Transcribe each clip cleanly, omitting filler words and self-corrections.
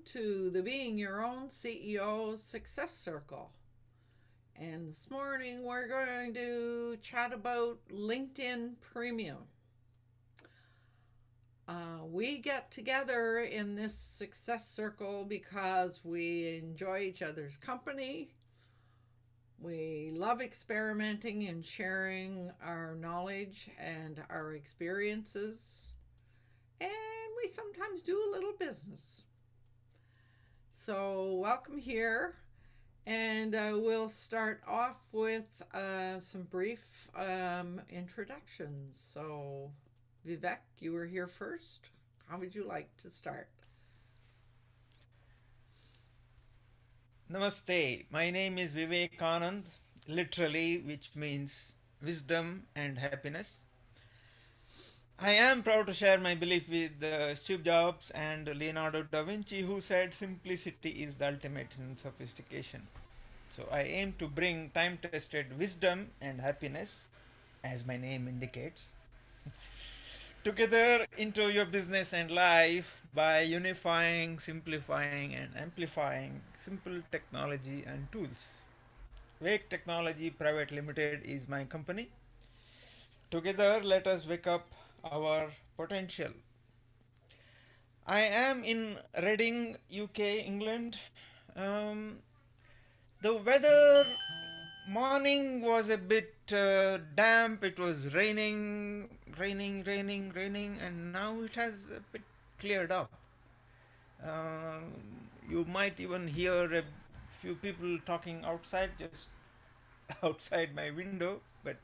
to the Being Your Own CEO Success Circle. And this morning we're going to chat about LinkedIn Premium. We get together in this success circle because we enjoy each other's company. We love experimenting and sharing our knowledge and our experiences. And we sometimes do a little business. So welcome here. And we'll start off with some brief introductions. So Vivek, you were here first. How would you like to start? Namaste. My name is Vivekanand, literally, which means wisdom and happiness. I am proud to share my belief with Steve Jobs and Leonardo da Vinci, who said simplicity is the ultimate in sophistication. So I aim to bring time tested wisdom and happiness, as my name indicates, together into your business and life by unifying, simplifying, and amplifying simple technology and tools. Wake Technology Private Limited is my company. Together, let us wake up our potential. I am in Reading, UK, England. Um, the weather morning was a bit damp. It was raining, and now it has a bit cleared up. You might even hear a few people talking outside, just outside my window, but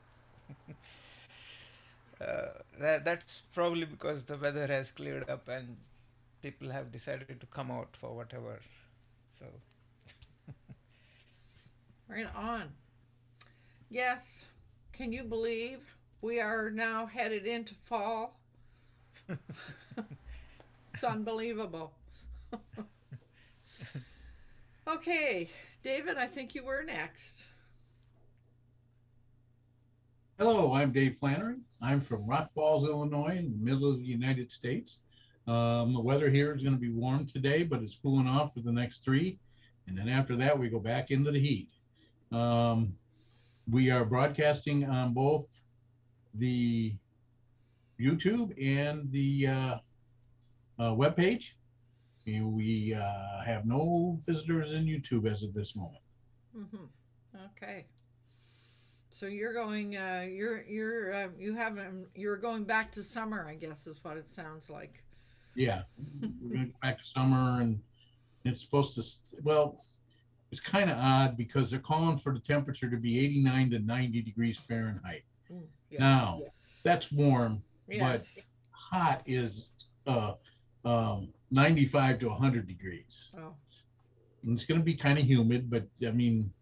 that's probably because the weather has cleared up and people have decided to come out for whatever. So, Right on. Yes, can you believe we are now headed into fall? It's unbelievable. Okay, David, I think you were next. Hello, I'm Dave Flannery. I'm from Rock Falls, Illinois, in the middle of the United States. The weather here is going to be warm today, but it's cooling off for the next three. And then after that, we go back into the heat. Um, we are broadcasting on both the YouTube and the webpage. And we have no visitors in YouTube as of this moment. Okay. So you're going, you haven't, you're going back to summer, I guess is what it sounds like. Yeah, we're going to go back to summer, and it's supposed to, well, it's kind of odd because they're calling for the temperature to be 89 to 90 degrees Fahrenheit. Yeah. Now, that's warm, but Yes. hot is 95 to 100 degrees. Oh, And it's going to be kind of humid, but I mean,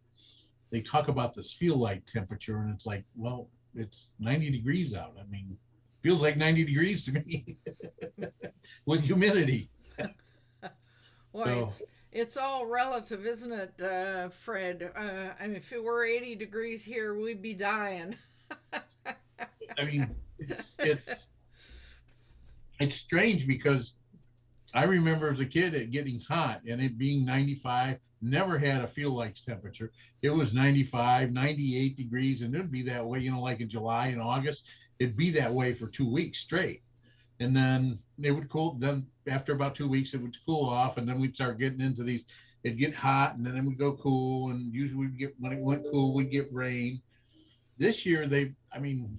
they talk about this feel like temperature, and it's like, well, it's 90 degrees out. I mean, feels like 90 degrees to me with humidity. boy, So, it's all relative, isn't it, Fred? I mean, if it were 80 degrees here, we'd be dying. I mean, it's strange because I remember as a kid it getting hot and it being 95, never had a feel like temperature. It was 95, 98 degrees, and it'd be that way, like in July and August, it'd be that way for 2 weeks straight. And then it would cool. Then after about 2 weeks, it would cool off, and then we'd start getting into these. It'd get hot, and then it would go cool. And usually, we'd get when it went cool, we'd get rain. This year, I mean,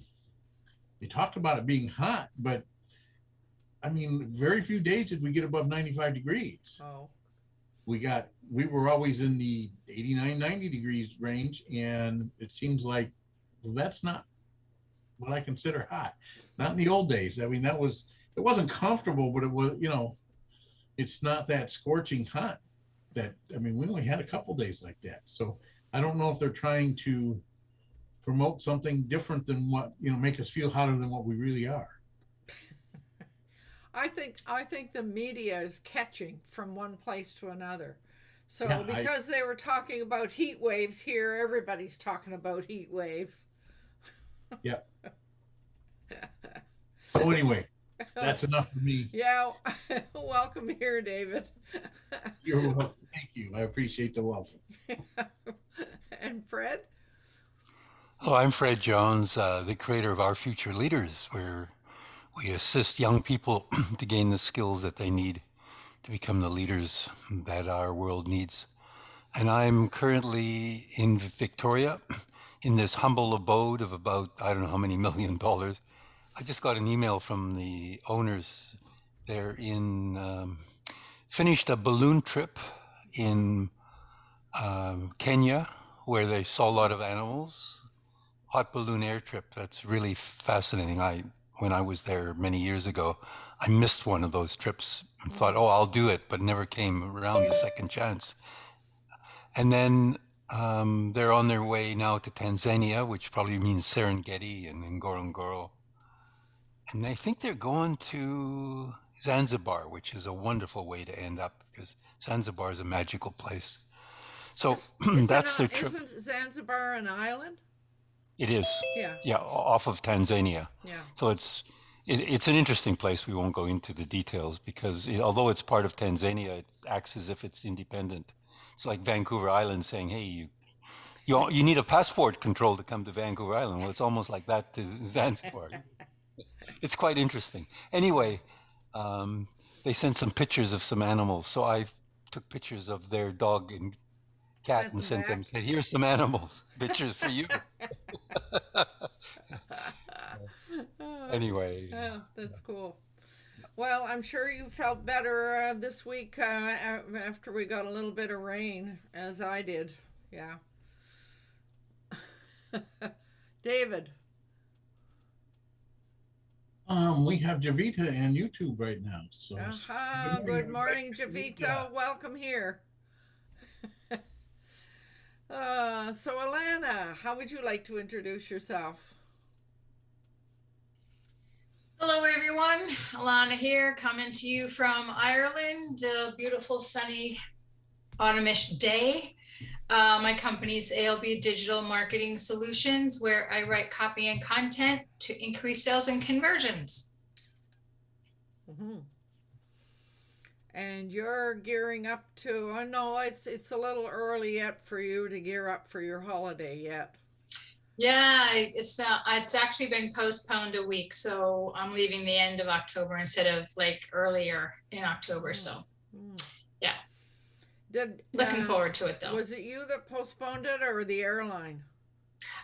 they talked about it being hot, but I mean, very few days did we get above 95 degrees. Oh, We were always in the 89, 90 degrees range, and it seems like, well, that's not what I consider hot. Not in the old days. I mean, it wasn't comfortable, but it was, it's not that scorching hot. I mean, we only had a couple days like that. So I don't know if they're trying to promote something different than what, make us feel hotter than what we really are. I think the media is catching from one place to another. Yeah, So because they were talking about heat waves here, everybody's talking about heat waves. yeah. So anyway, That's enough for me. Yeah, welcome here, David. You're welcome. Thank you. I appreciate the welcome. And Fred? Hello, I'm Fred Jones, the creator of Our Future Leaders, where we assist young people to gain the skills that they need to become the leaders that our world needs. And I'm currently in Victoria in this humble abode of about, I don't know how many $1 million. I just got an email from the owners. They're finished a balloon trip in Kenya where they saw a lot of animals. Hot balloon air trip. That's really fascinating. When I was there many years ago, I missed one of those trips and thought, oh, I'll do it, but never came around the second chance. And then they're on their way now to Tanzania, which probably means Serengeti and Ngorongoro. And I think they're going to Zanzibar, which is a wonderful way to end up because Zanzibar is a magical place. So that's their trip. Isn't Zanzibar an island? It is. Yeah, off of Tanzania. Yeah. So it's an interesting place. We won't go into the details because although it's part of Tanzania, it acts as if it's independent. It's like Vancouver Island saying, "Hey, you need a passport control to come to Vancouver Island." Well, it's almost like that to Zanzibar. It's quite interesting. Anyway, they sent some pictures of some animals, so I took pictures of their dog and cat and sent them. Said, "Here's some animals, pictures for you." Anyway. Oh, that's cool. Well, I'm sure you felt better this week after we got a little bit of rain, as I did. Yeah. David. We have Javita and YouTube right now. So good morning, Javita. Yeah. Welcome here. So Alana, how would you like to introduce yourself? Hello everyone, Alana here, coming to you from Ireland. A beautiful sunny autumnish day. My company's ALB Digital Marketing Solutions, where I write copy and content to increase sales and conversions. Mm-hmm. And you're gearing up to, oh no, it's a little early yet for you to gear up for your holiday yet. Yeah, it's not, it's actually been postponed a week. So I'm leaving the end of October instead of like earlier in October. So yeah. Looking forward to it though. Was it you that postponed it or the airline?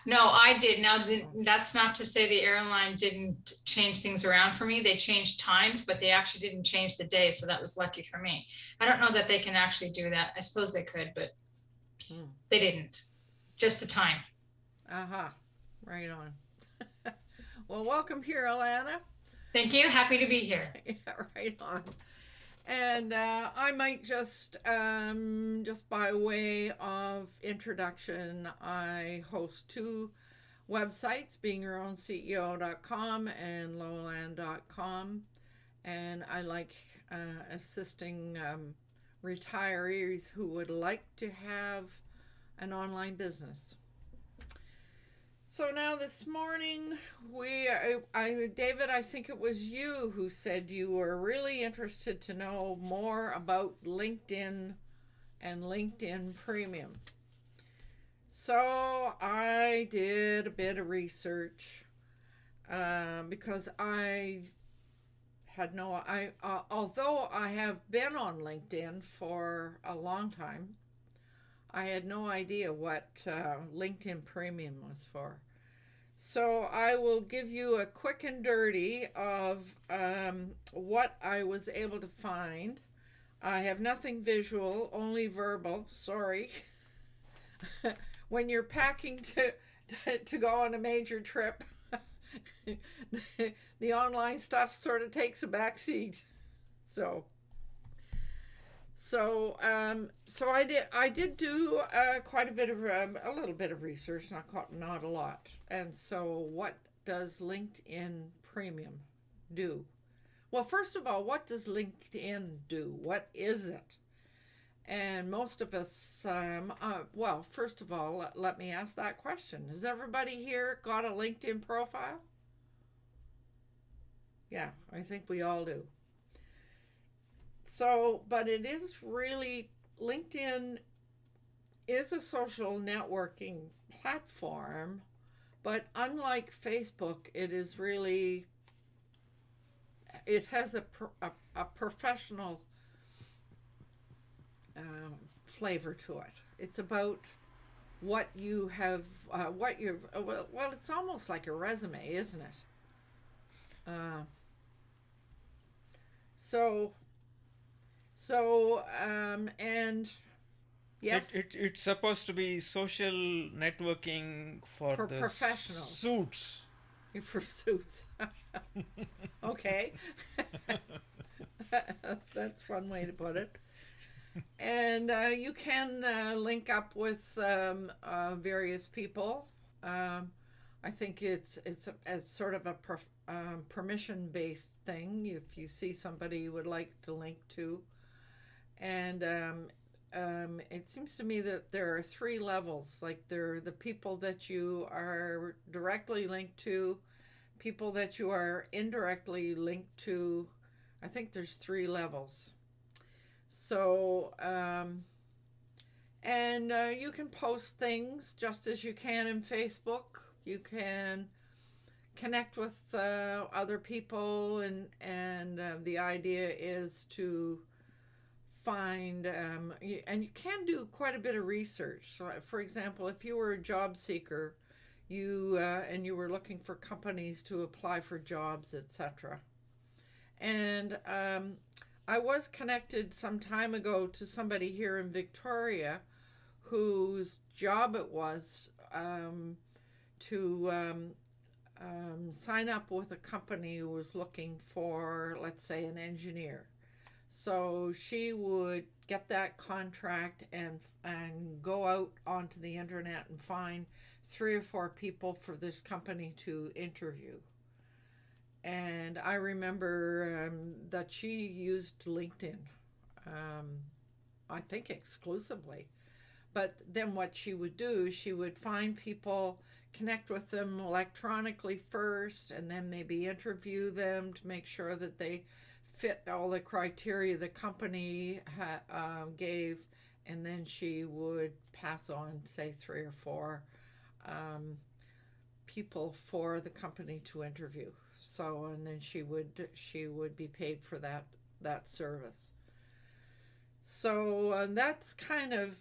No, I did. Now, that's not to say the airline didn't change things around for me. They changed times, but they actually didn't change the day. So that was lucky for me. I don't know that they can actually do that. I suppose they could, but they didn't. Just the time. Right on. Well, welcome here, Alana. Thank you. Happy to be here. Yeah, right on. And I might just by way of introduction, I host two websites, beingyourownCEO.com and LowellAnn.com. And I like assisting retirees who would like to have an online business. So now this morning, David, I think it was you who said you were really interested to know more about LinkedIn and LinkedIn Premium. So I did a bit of research because I had although I have been on LinkedIn for a long time, I had no idea what LinkedIn Premium was for. So I will give you a quick and dirty of what I was able to find. I have nothing visual, only verbal. Sorry. When you're packing to go on a major trip, the online stuff sort of takes a back seat. So I did do quite a bit of a little bit of research, not a lot. And so, what does LinkedIn Premium do? Well, first of all, what does LinkedIn do? What is it? And most of us, well, first of all, let me ask that question. Has everybody here got a LinkedIn profile? Yeah, I think we all do. So, but it is really, LinkedIn is a social networking platform, but unlike Facebook, it is really, it has a professional flavor to it. It's about what you have, what you're, well, it's almost like a resume, isn't it? Uh, so, and yes, It's supposed to be social networking for for the professionals, suits. for suits. Okay. That's one way to put it. And you can link up with various people. I think it's a sort of a permission based thing. If you see somebody you would like to link to, and it seems to me that there are three levels. Like there are the people that you are directly linked to, people that you are indirectly linked to. I think there's three levels. So, and you can post things just as you can in Facebook. You can connect with other people, and the idea is to find, and you can do quite a bit of research. So, for example, if you were a job seeker, and you were looking for companies to apply for jobs, etc. And I was connected some time ago to somebody here in Victoria whose job it was to sign up with a company who was looking for, let's say, an engineer. So she would get that contract and go out onto the internet and find 3 or 4 people for this company to interview. And I remember that she used LinkedIn, I think exclusively. But then what she would do, she would find people, connect with them electronically first, and then maybe interview them to make sure that they fit all the criteria the company gave. And then she would pass on, say, 3 or 4 people for the company to interview. So, and then she would be paid for that service. So that's kind of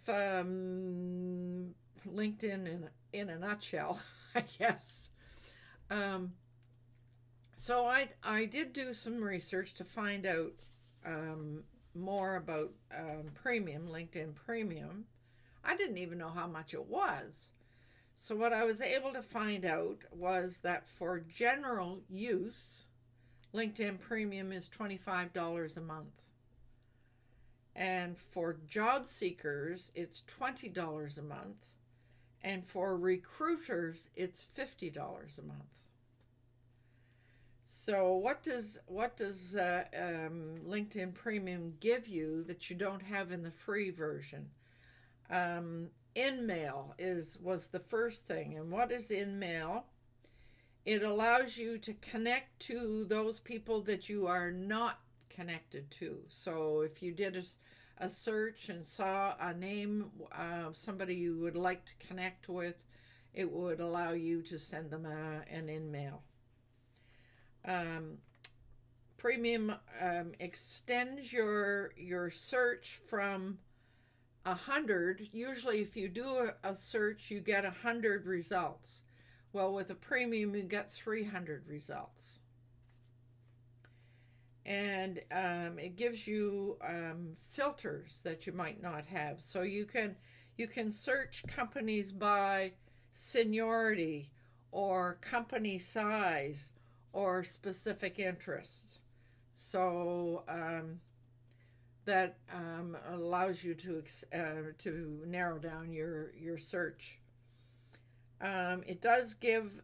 LinkedIn in a nutshell, I guess. So I did do some research to find out more about LinkedIn Premium. I didn't even know how much it was. So what I was able to find out was that for general use, LinkedIn Premium is $25 a month. And for job seekers, it's $20 a month. And for recruiters, it's $50 a month. So what does LinkedIn Premium give you that you don't have in the free version? InMail was the first thing. And what is InMail? It allows you to connect to those people that you are not connected to. So if you did a search and saw a name of somebody you would like to connect with, it would allow you to send them an InMail. Premium extends your search from 100. Usually if you do a search, you get 100 results. Well, with a premium, you get 300 results. And it gives you filters that you might not have. So you can search companies by seniority or company size or specific interests. So that allows you to narrow down your search. It does give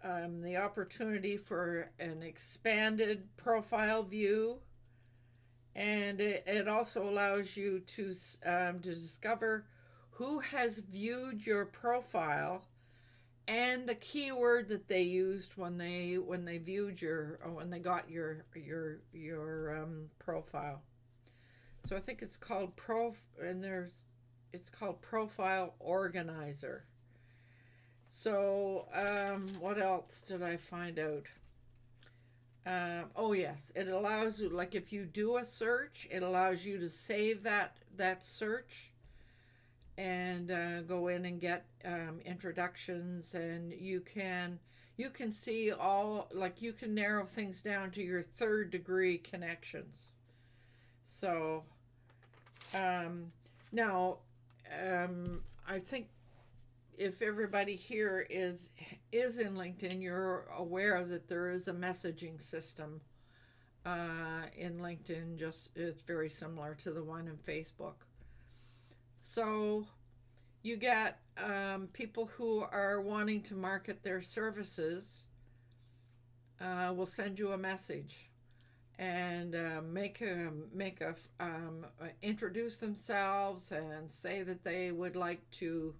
the opportunity for an expanded profile view, and it also allows you to discover who has viewed your profile and the keyword that they used when they viewed your, or when they got your profile. So I think it's called it's called Profile Organizer. So what else did I find out? Oh yes, it allows you, like if you do a search, it allows you to save that search and go in and get introductions, and you can see all, like you can narrow things down to your third degree connections. So now I think if everybody here is in LinkedIn, you're aware that there is a messaging system in LinkedIn. Just it's very similar to the one in Facebook. So you get people who are wanting to market their services will send you a message and introduce themselves and say that they would like to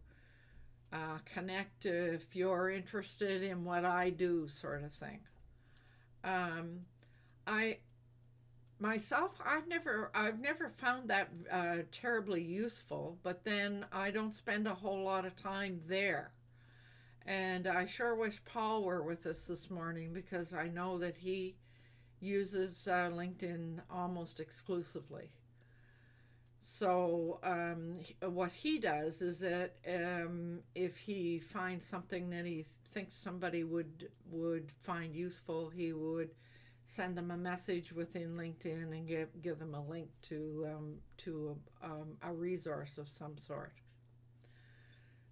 connect if you're interested in what I do, sort of thing. I myself, I've never found that terribly useful, but then I don't spend a whole lot of time there. And I sure wish Paul were with us this morning, because I know that he uses LinkedIn almost exclusively. So what he does is that if he finds something that he thinks somebody would find useful, he would send them a message within LinkedIn and give them a link to a resource of some sort.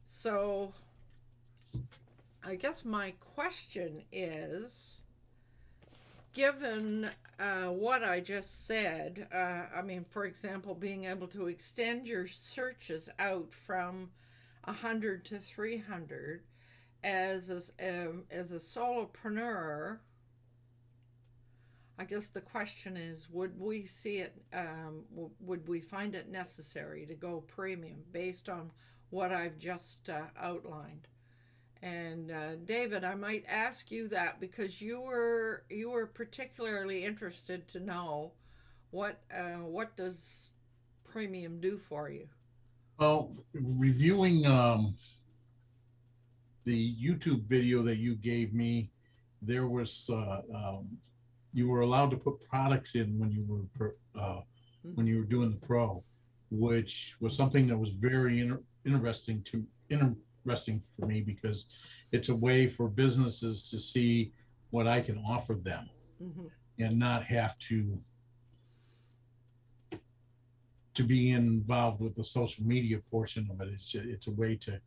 So I guess my question is, given what I just said, I mean, for example, being able to extend your searches out from 100 to 300 as a solopreneur, I guess the question is, would we see it, would we find it necessary to go premium based on what I've just outlined? And David, I might ask you that because you were particularly interested to know what does premium do for you? Well, reviewing the YouTube video that you gave me, there was you were allowed to put products in when you were doing the pro, which was something that was very interesting for me, because it's a way for businesses to see what I can offer them, mm-hmm. and not have to be involved with the social media portion of it. It's a way to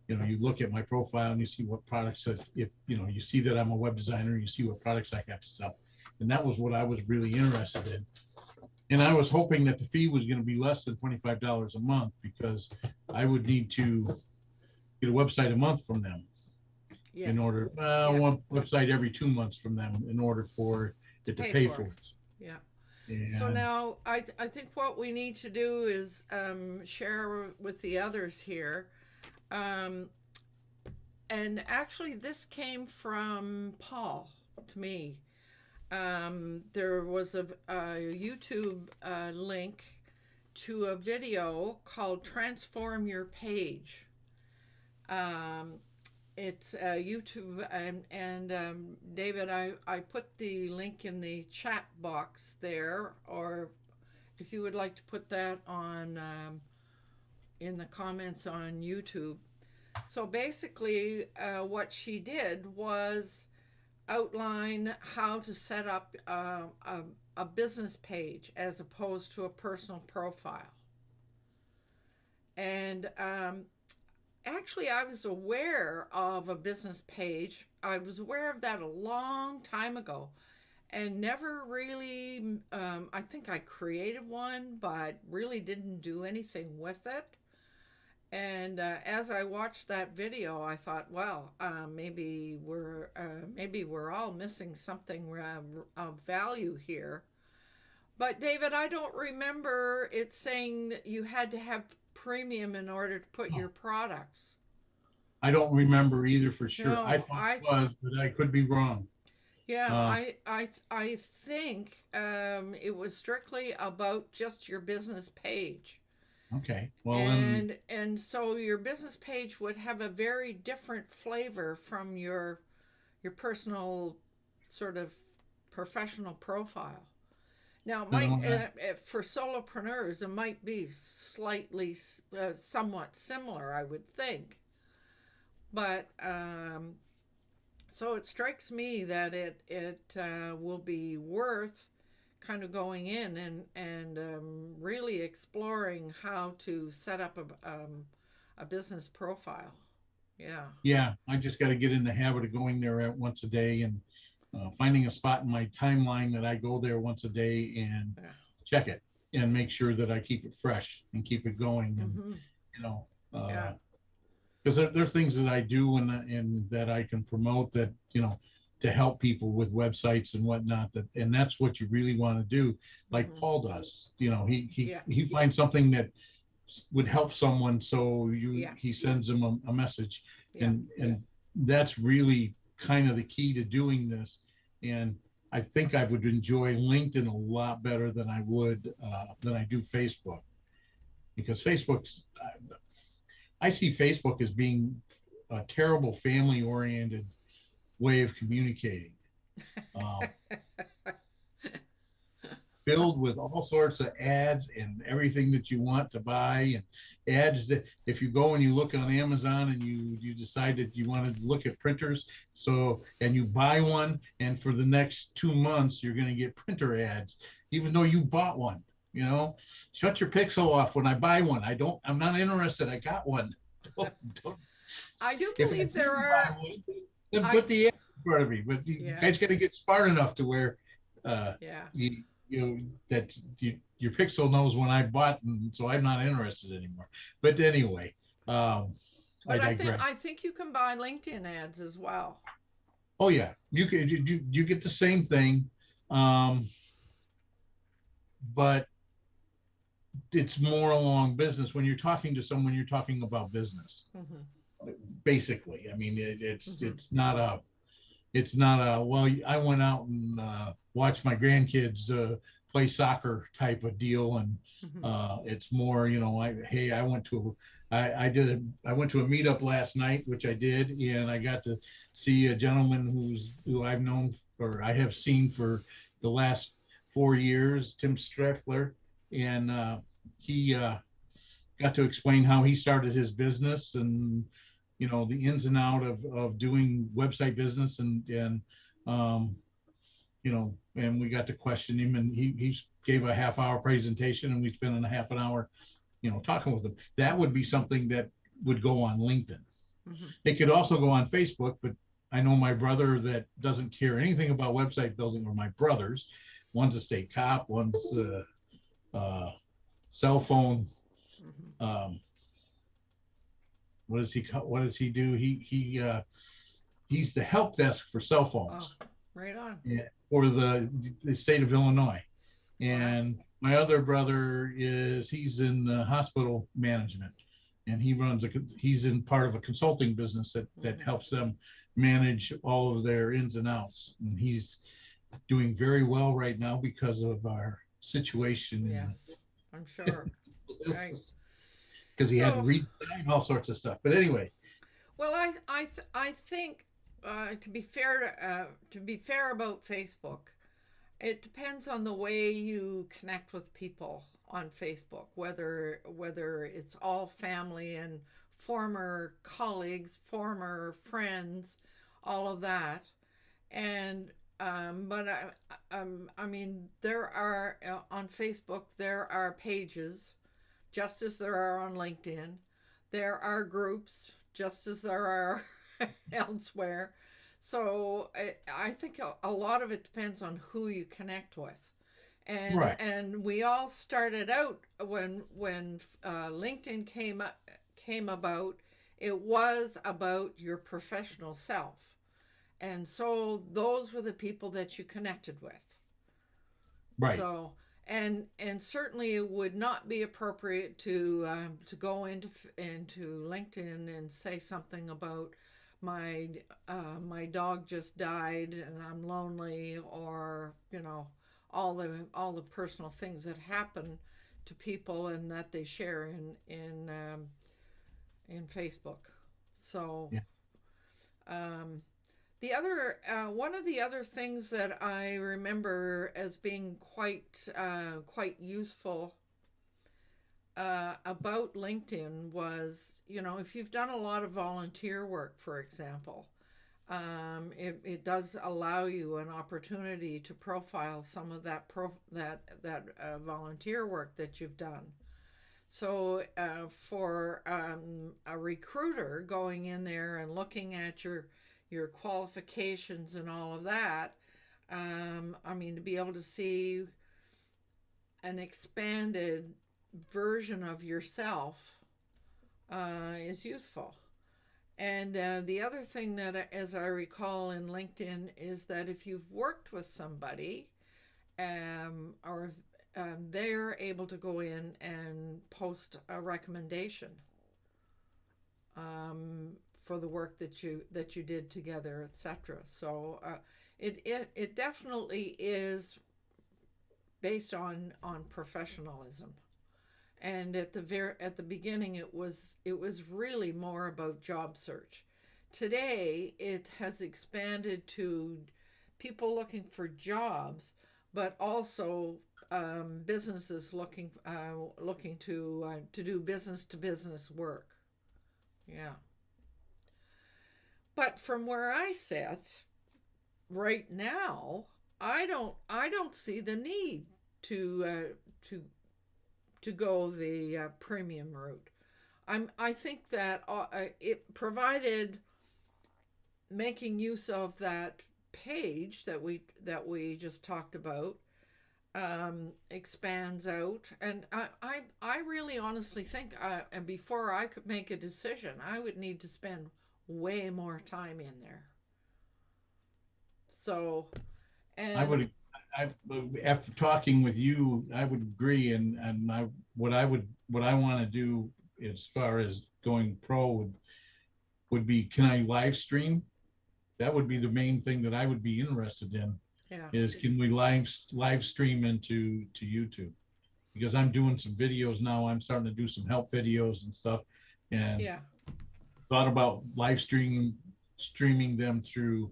you look at my profile and you see what products if you see that I'm a web designer, you see what products I have to sell. And that was what I was really interested in. And I was hoping that the fee was going to be less than $25 a month, because I would need to get a website a month from them, in order, one website every 2 months from them, in order for it to pay for it. Yeah. And so now I think what we need to do is share with the others here. And actually this came from Paul to me. There was a YouTube link to a video called Transform Your Page. It's YouTube, and David, I put the link in the chat box there, or if you would like to put that on in the comments on YouTube. So basically what she did was outline how to set up a business page as opposed to a personal profile. And actually, I was aware of a business page. I was aware of that a long time ago, and never really, I think I created one, but really didn't do anything with it. And as I watched that video, I thought, well, maybe we're all missing something of value here. But David, I don't remember it saying that you had to have premium in order to put your products. I don't remember either for sure. I No, thought it was, but I could be wrong. yeah, Uh, I think it was strictly about just your business page. okay. Well, then, And so your business page would have a very different flavor from your personal sort of professional profile. Now, it might then for solopreneurs, it might be slightly, somewhat similar, I would think. But so it strikes me that it will be worth kind of going in and really exploring how to set up a business profile. Yeah. yeah, I just got to get in the habit of going there at once a day and finding a spot in my timeline that I go there once a day and Yeah. check it and make sure that I keep it fresh and keep it going. And, Mm-hmm. you know, Yeah. because there's things that I do and that I can promote that, to help people with websites and whatnot, and that's what you really want to do. Like Mm-hmm. Paul does, he Yeah. he finds something that would help someone. So Yeah. he sends them a message, Yeah. and that's really kind of the key to doing this. And I think I would enjoy LinkedIn a lot better than I do Facebook, because I see Facebook as being a terrible family oriented way of communicating, um, filled with all sorts of ads and everything that you want to buy, and ads that if you go and you look on Amazon and you decide that you want to look at printers, and you buy one, and for the next 2 months you're going to get printer ads even though you bought one. Shut your pixel off when I buy one. I'm not interested. I got one. Don't, I do if I believe there didn't buy are. one, then I put the ad in front of me. But you Yeah. guys got to get smart enough to where Yeah. your pixel knows when I bought, and so I'm not interested anymore. But anyway, I But digress. I think you can buy LinkedIn ads as well. Oh yeah, you get the same thing, um, but it's more along business. When you're talking to someone, you're talking about business, Mm-hmm. basically. I mean, Mm-hmm. it's not a, well, I went out and watched my grandkids play soccer type of deal, and Mm-hmm. it's more, I went to I went to a meetup last night, which I did, and I got to see a gentleman who I've known, or I have seen for the last 4 years, Tim Streffler, and he got to explain how he started his business, and the ins and out of doing website business, and um, and we got to question him, and he gave a half-hour presentation, and we spent a half an hour talking with him. That would be something that would go on LinkedIn. Mm-hmm. It could also go on Facebook, but I know my brother that doesn't care anything about website building, or my brothers. One's a state cop, one's cell phone. Mm-hmm. What does he do? He's the help desk for cell phones. Oh, right on. For the state of Illinois. Wow. And my other brother he's in hospital management, and he's in part of a consulting business that helps them manage all of their ins and outs. And he's doing very well right now because of our situation. Yes, I'm sure. Right. Because he had to redesign all sorts of stuff. But anyway. Well, I think to be fair about Facebook, it depends on the way you connect with people on Facebook, whether it's all family and former colleagues, former friends, all of that. And but I mean, there are on Facebook there are pages, just as there are on LinkedIn. There are groups, just as there are elsewhere. So I think a lot of it depends on who you connect with. Right. And we all started out when LinkedIn came about. It was about your professional self, and so those were the people that you connected with. Right. So and certainly it would not be appropriate to go into LinkedIn and say something about my dog just died and I'm lonely, or all the personal things that happen to people and that they share in Facebook. So Yeah. the other one of the other things that I remember as being quite useful about LinkedIn was, if you've done a lot of volunteer work, for example, it does allow you an opportunity to profile some of that volunteer work that you've done. So for a recruiter going in there and looking at your qualifications and all of that, to be able to see an expanded version of yourself is useful. And the other thing that, as I recall in LinkedIn, is that if you've worked with somebody, or they're able to go in and post a recommendation for the work that you did together, etc. So it definitely is based on professionalism. And at the beginning, it was really more about job search. Today, it has expanded to people looking for jobs, but also businesses looking to do business to business work. Yeah. But from where I sit right now, I don't see the need to go the premium route. I think that it provided making use of that page that we just talked about expands out, and I really honestly think and before I could make a decision, I would need to spend way more time in there. So, and after talking with you, I would agree, and what I want to do as far as going pro would be, can I live stream? That would be the main thing that I would be interested in. yeah, Is can we live stream into YouTube? Because I'm doing some videos now. I'm starting to do some help videos and stuff, and yeah, thought about streaming them through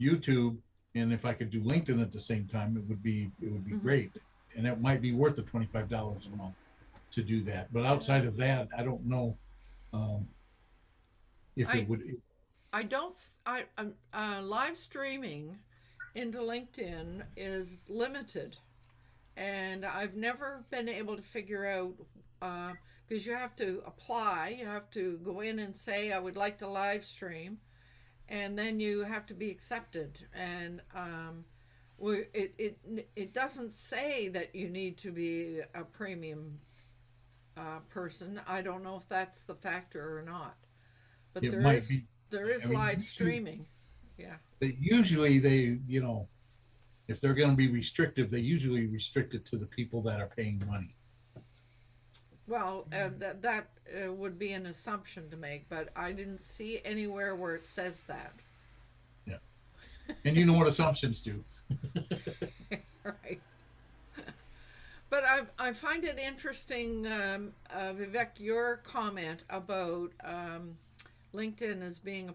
YouTube. And if I could do LinkedIn at the same time, it would be great. And it might be worth the $25 a month to do that. But outside of that, I don't know if it would. I don't. Live streaming into LinkedIn is limited, and I've never been able to figure out because you have to apply, you have to go in and say I would like to live stream, and then you have to be accepted. And it doesn't say that you need to be a premium person. I don't know if that's the factor or not, but It there might is be. there is I mean, live streaming. Yeah. Usually they, if they're going to be restrictive, they usually restrict it to the people that are paying money. Well, that would be an assumption to make, but I didn't see anywhere where it says that. Yeah. And you know what assumptions do. Right. But I find it interesting, Vivek, your comment about LinkedIn as being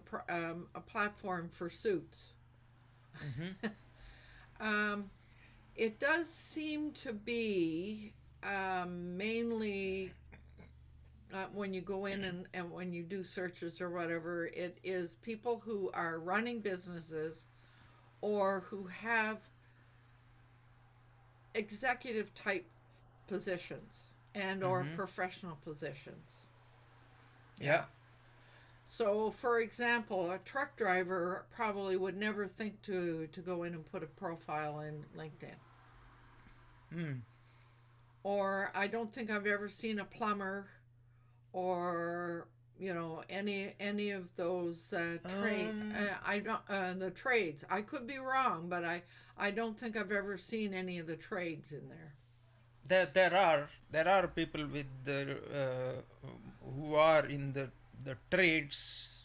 a platform for suits. It does seem to be mainly when you go in and when you do searches or whatever, it is people who are running businesses or who have executive type positions and or professional positions. Yeah. So, for example, a truck driver probably would never think to go in and put a profile in LinkedIn. Or I don't think I've ever seen a plumber or any of those the trades. I could be wrong, but I don't think I've ever seen any of the trades in there. there are people with the who are in the trades.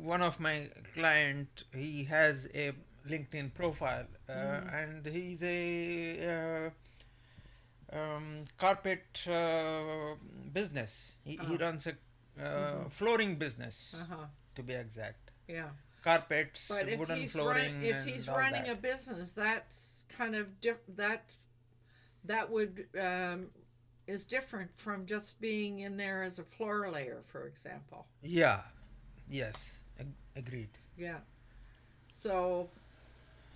One of my client, he has a LinkedIn profile, and he's a carpet business. He runs a flooring business, Uh-huh. to be exact. Yeah. Carpets, But if wooden he's flooring, if and he's all running that. a business, that's kind of that would is different from just being in there as a floor layer, for example. Yeah, yes, agreed. Yeah. So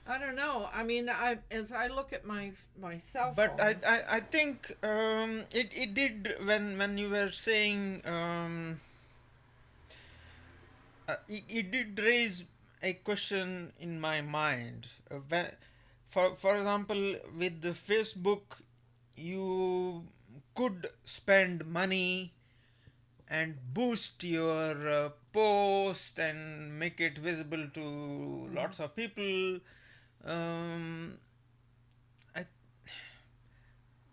I don't know. I mean, as I look at my cell But phone. I think it did, when you were saying, it did raise a question in my mind. For example, with the Facebook, you could spend money and boost your post and make it visible to lots of people. Um, I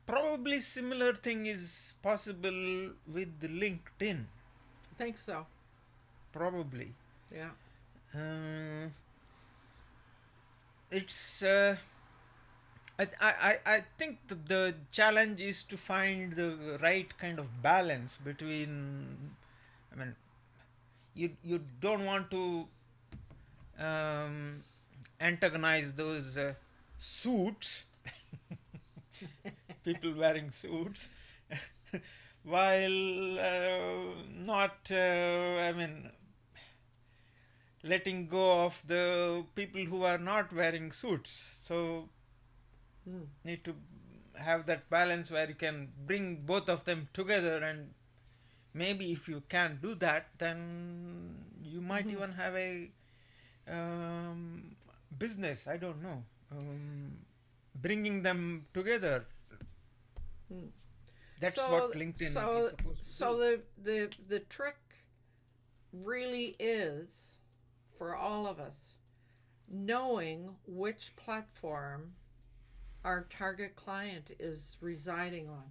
Probably similar thing is possible with LinkedIn. I think so. Probably. Yeah. Uh, it's I think the challenge is to find the right kind of balance between. I mean, you don't want to um, antagonize those suits, people wearing suits, while not, I mean, letting go of the people who are not wearing suits. So need to have that balance where you can bring both of them together, and maybe if you can do that, then you might even have a um, business. I don't know, bringing them together. That's what LinkedIn is supposed to So do. the trick really is for all of us knowing which platform our target client is residing on.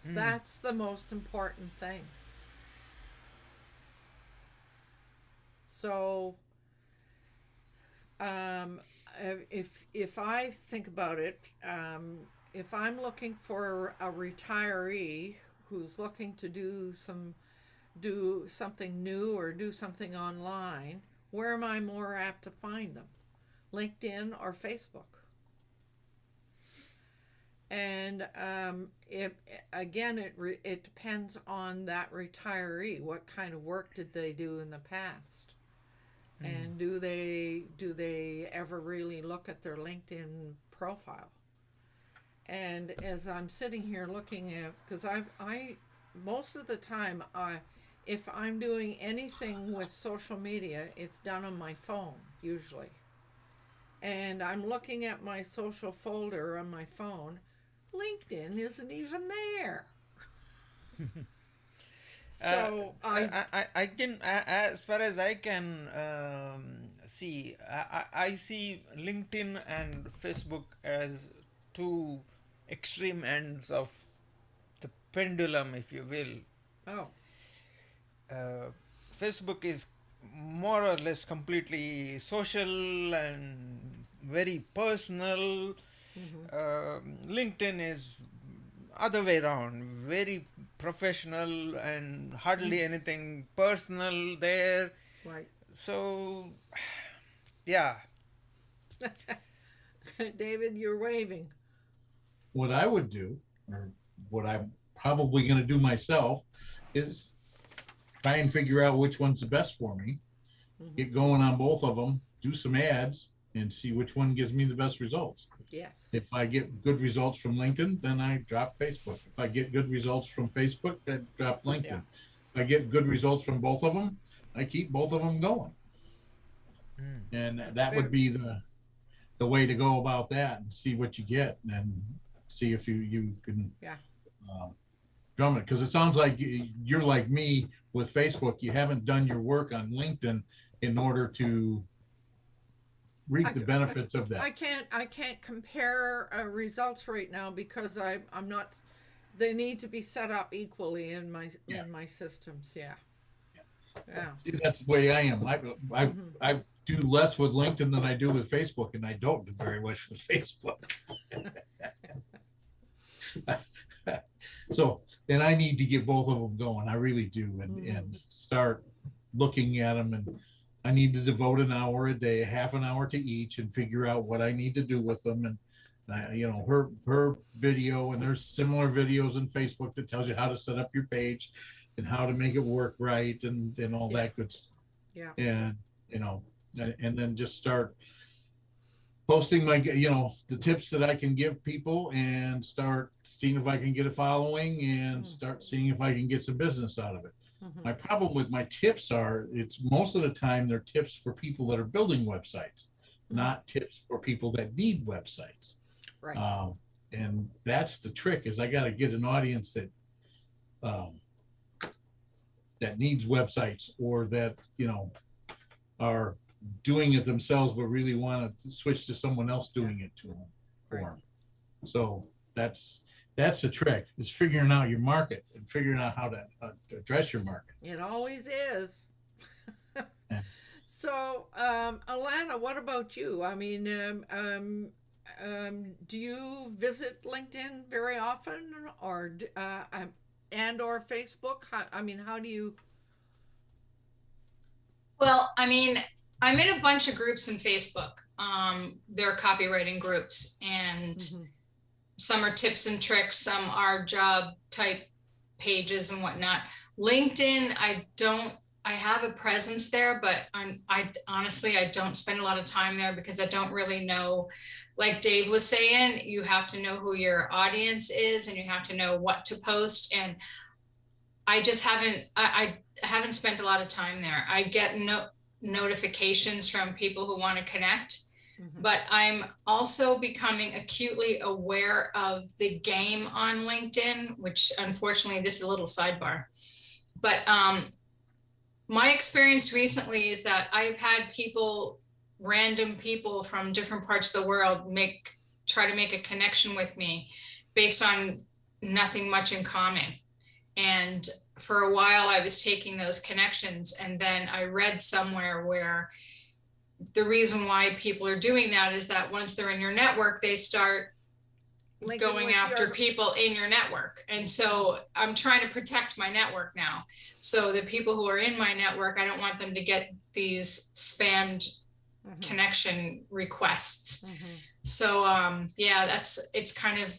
That's the most important thing. So if I think about it, if I'm looking for a retiree who's looking to do something new or do something online, where am I more apt to find them? LinkedIn or Facebook? And it depends on that retiree. What kind of work did they do in the past? And do they ever really look at their LinkedIn profile? And as I'm sitting here looking at, because I most of the time, if I'm doing anything with social media, it's done on my phone usually. And I'm looking at my social folder on my phone. LinkedIn isn't even there. So I can, as far as I can see, I see LinkedIn and Facebook as two extreme ends of the pendulum, if you will. oh Facebook is more or less completely social and very personal. LinkedIn is other way around, very professional and hardly anything personal there. right. So, yeah. David, you're waving. What I would do, or what I'm probably going to do myself, is try and figure out which one's the best for me, get going on both of them, do some ads, and see which one gives me the best results. Yes. If I get good results from LinkedIn, then I drop Facebook. If I get good results from Facebook, I drop LinkedIn. Yeah. If I get good results from both of them, I keep both of them going. And that would be the way to go about that, and see what you get, and see if you can Yeah. drum it. Because it sounds like you're like me with Facebook. You haven't done your work on LinkedIn in order to reap the benefits of that. I can't compare results right now because I'm not. They need to be set up equally in my systems. Yeah. Yeah. See, that's the way I am. I do less with LinkedIn than I do with Facebook, and I don't do very much with Facebook. So, and I need to get both of them going. I really do, and start looking at them. And I need to devote an hour a day, half an hour to each, and figure out what I need to do with them. And you know, her video, and there's similar videos in Facebook that tells you how to set up your page and how to make it work right, and all that good stuff. Yeah. And you know, and then just start posting my, you know, the tips that I can give people, and start seeing if I can get a following, and start seeing if I can get some business out of it. My problem with my tips are, it's most of the time they're tips for people that are building websites, not tips for people that need websites. Right. And that's the trick, is I got to get an audience that that needs websites, or that, you know, are doing it themselves but really want to switch to someone else doing it to them for them. So that's the trick, is figuring out your market and figuring out how to address your market. It always is. Yeah. So, Alana, what about you? I mean, do you visit LinkedIn very often, or or Facebook? How do you? Well, I mean, I'm in a bunch of groups in Facebook. They're copywriting groups, and some are tips and tricks, some are job type pages and whatnot. LinkedIn, I have a presence there, but I honestly, I don't spend a lot of time there because I don't really know, like Dave was saying, you have to know who your audience is, and you have to know what to post. And I just I haven't spent a lot of time there. I get notifications from people who want to connect, but I'm also becoming acutely aware of the game on LinkedIn, which unfortunately, this is a little sidebar, but my experience recently is that I've had random people from different parts of the world try to make a connection with me based on nothing much in common. And for a while I was taking those connections, and then I read somewhere where the reason why people are doing that is that once they're in your network, they start going after people in your network. And so I'm trying to protect my network now. So the people who are in my network, I don't want them to get these spammed connection requests. So yeah, it's kind of,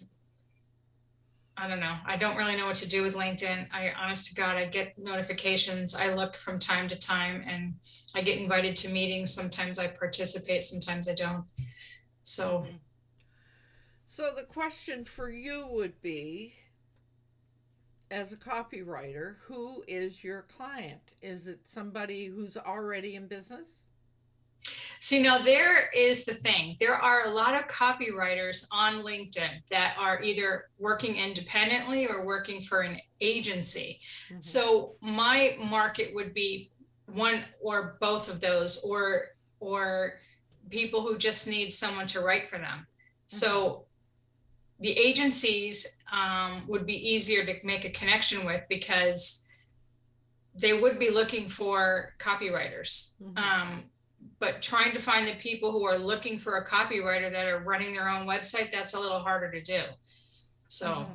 I don't know. I don't really know what to do with LinkedIn. Honest to God, I get notifications. I look from time to time, and I get invited to meetings. Sometimes I participate, sometimes I don't. So. So the question for you would be, as a copywriter, who is your client? Is it somebody who's already in business? See, now there is the thing. There are a lot of copywriters on LinkedIn that are either working independently or working for an agency. So my market would be one or both of those, or people who just need someone to write for them. So the agencies would be easier to make a connection with because they would be looking for copywriters. But trying to find the people who are looking for a copywriter that are running their own website, that's a little harder to do. So,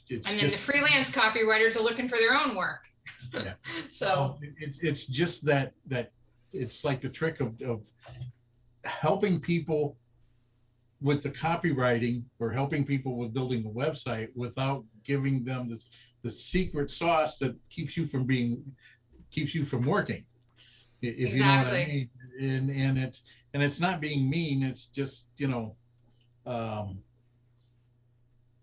and then the freelance copywriters are looking for their own work. Yeah. So it's just that it's like the trick of helping people with the copywriting, or helping people with building a website without giving them the secret sauce that keeps you from working. If exactly. You know what I mean. And it's not being mean. It's just, you know,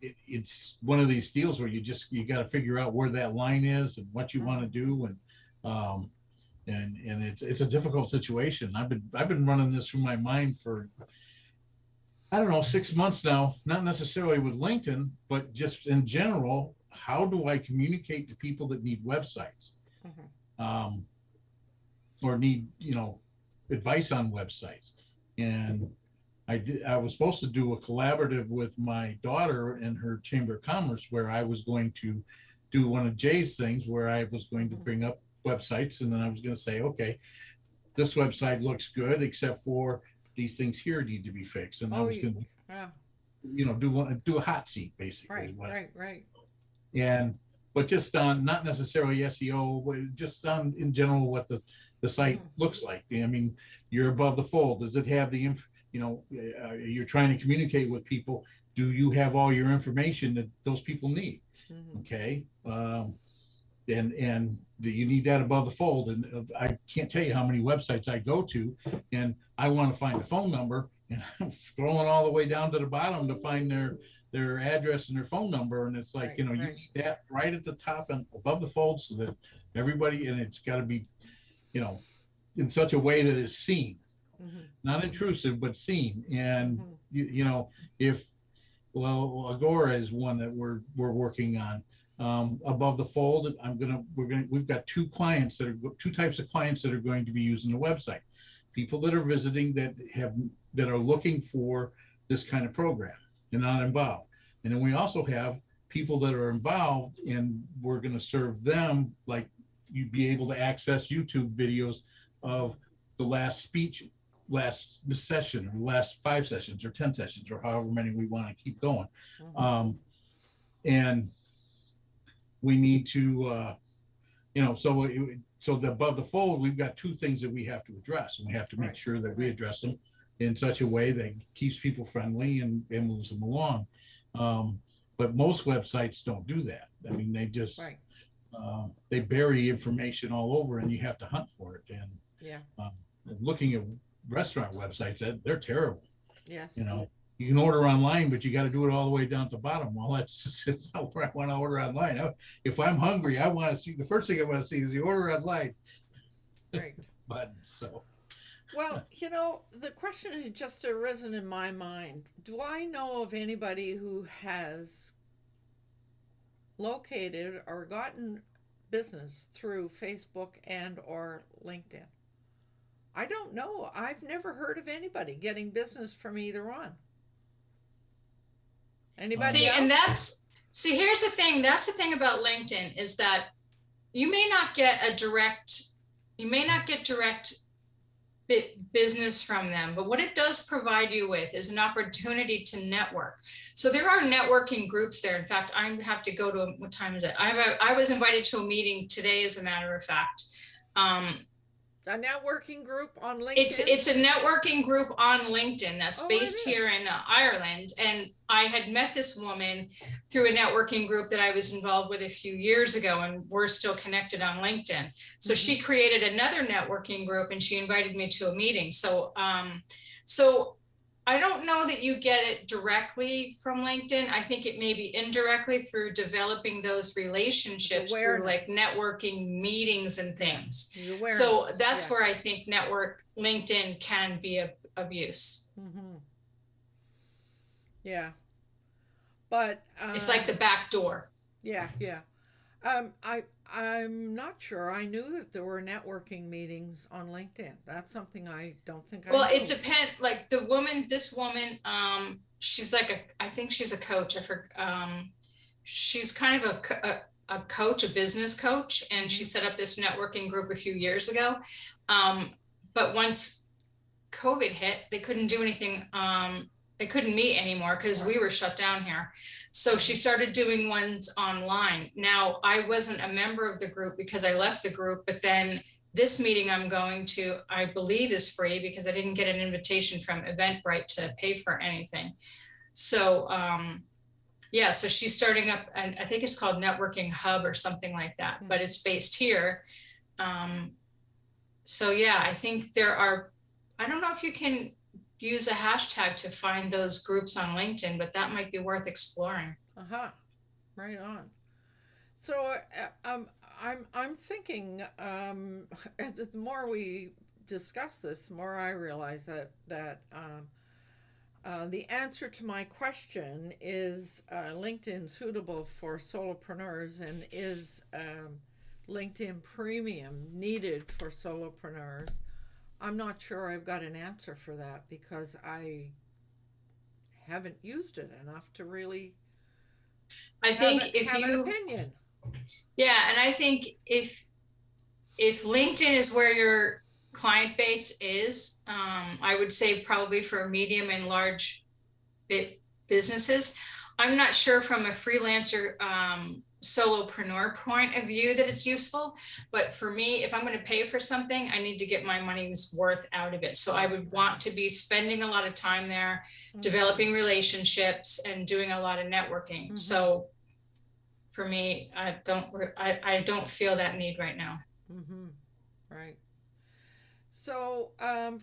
it's one of these deals where you got to figure out where that line is and what you want to do, and it's a difficult situation. I've been running this through my mind for, I don't know, 6 months now. Not necessarily with LinkedIn, but just in general. How do I communicate to people that need websites, or need, you know, advice on websites? and I was supposed to do a collaborative with my daughter and her Chamber of Commerce, where I was going to do one of Jay's things, where I was going to bring up websites, and then I was going to say, okay, this website looks good, except for these things here need to be fixed. And I was going to, do a hot seat, basically. Right. And but just on not necessarily SEO, but just on in general what the site looks like. I mean, you're above the fold. Does it have the you're trying to communicate with people? Do you have all your information that those people need? Okay. And you need that above the fold. And I can't tell you how many websites I go to, and I want to find a phone number, and I'm scrolling all the way down to the bottom to find their address and their phone number. And it's like, you need that right at the top and above the fold, so that everybody, and it's got to be, in such a way that is seen, not intrusive, but seen. And, Agora is one that we're working on. Above the fold, we've got two types of clients that are going to be using the website. People that are visiting that are looking for this kind of program and not involved. And then we also have people that are involved, and we're going to serve them, like you'd be able to access YouTube videos of the last session, or last 5 sessions or 10 sessions, or however many we want to keep going. And we need to, so the above the fold, we've got 2 things that we have to address, and we have to make sure that we address them in such a way that keeps people friendly and moves them along. But most websites don't do that. I mean, they just, they bury information all over, and you have to hunt for it. And looking at restaurant websites, they're terrible. Yes. You can order online, but you got to do it all the way down to the bottom. Well, that's not where I want to order online. If I'm hungry, I want to see, the first thing I want to see is the order online. Right. But so. Well, the question had just arisen in my mind. Do I know of anybody who has located or gotten business through Facebook and or LinkedIn? I don't know. I've never heard of anybody getting business from either one. Anybody else? Here's the thing. That's the thing about LinkedIn, is that you may not get direct business from them, but what it does provide you with is an opportunity to network. So there are networking groups there. In fact, I have to go to, what time is it? I was invited to a meeting today, as a matter of fact. A networking group on LinkedIn? It's a networking group on LinkedIn that's based here in Ireland. And I had met this woman through a networking group that I was involved with a few years ago, and we're still connected on LinkedIn. So she created another networking group, and she invited me to a meeting. So I don't know that you get it directly from LinkedIn. I think it may be indirectly through developing those relationships through like networking meetings and things. So that's where I think LinkedIn can be of use. Yeah. But it's like the back door. Yeah. I'm not sure. I knew that there were networking meetings on LinkedIn. That's something I don't think I knew. It depends. Like this woman, she's like I think she's a coach. She's kind of a coach, a business coach, and she set up this networking group a few years ago. But once COVID hit, they couldn't do anything. They couldn't meet anymore because we were shut down here. So she started doing ones online. Now, I wasn't a member of the group because I left the group, but then this meeting I'm going to, I believe, is free because I didn't get an invitation from Eventbrite to pay for anything. So, so she's starting up, and I think it's called Networking Hub or something like that, but it's based here. I think there are, I don't know if you can use a hashtag to find those groups on LinkedIn, but that might be worth exploring. Right on. So I'm thinking, the more we discuss this, the more I realize that the answer to my question is LinkedIn suitable for solopreneurs, and is LinkedIn Premium needed for solopreneurs? I'm not sure I've got an answer for that because I haven't used it enough to really I think if have an you, opinion. yeah, and I think if LinkedIn is where your client base is, I would say probably for medium and large businesses. I'm not sure from a freelancer solopreneur point of view that it's useful, but for me, if I'm going to pay for something, I need to get my money's worth out of it. So I would want to be spending a lot of time there, developing relationships and doing a lot of networking. So for me, I don't feel that need right now. Right. So,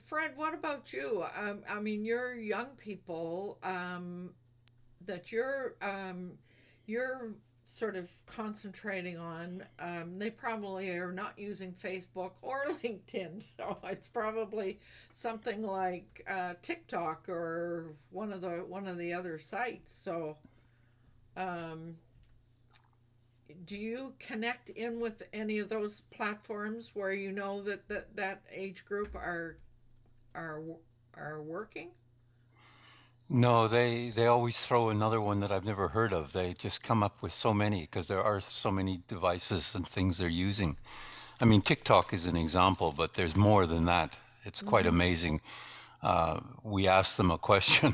Fred, what about you? I mean, you're young people that you're sort of concentrating on. They probably are not using Facebook or LinkedIn, so it's probably something like TikTok or one of the other sites. So, do you connect in with any of those platforms where you know that age group are working? No, they always throw another one that I've never heard of. They just come up with so many because there are so many devices and things they're using. I mean, TikTok is an example, but there's more than that. It's quite amazing. We ask them a question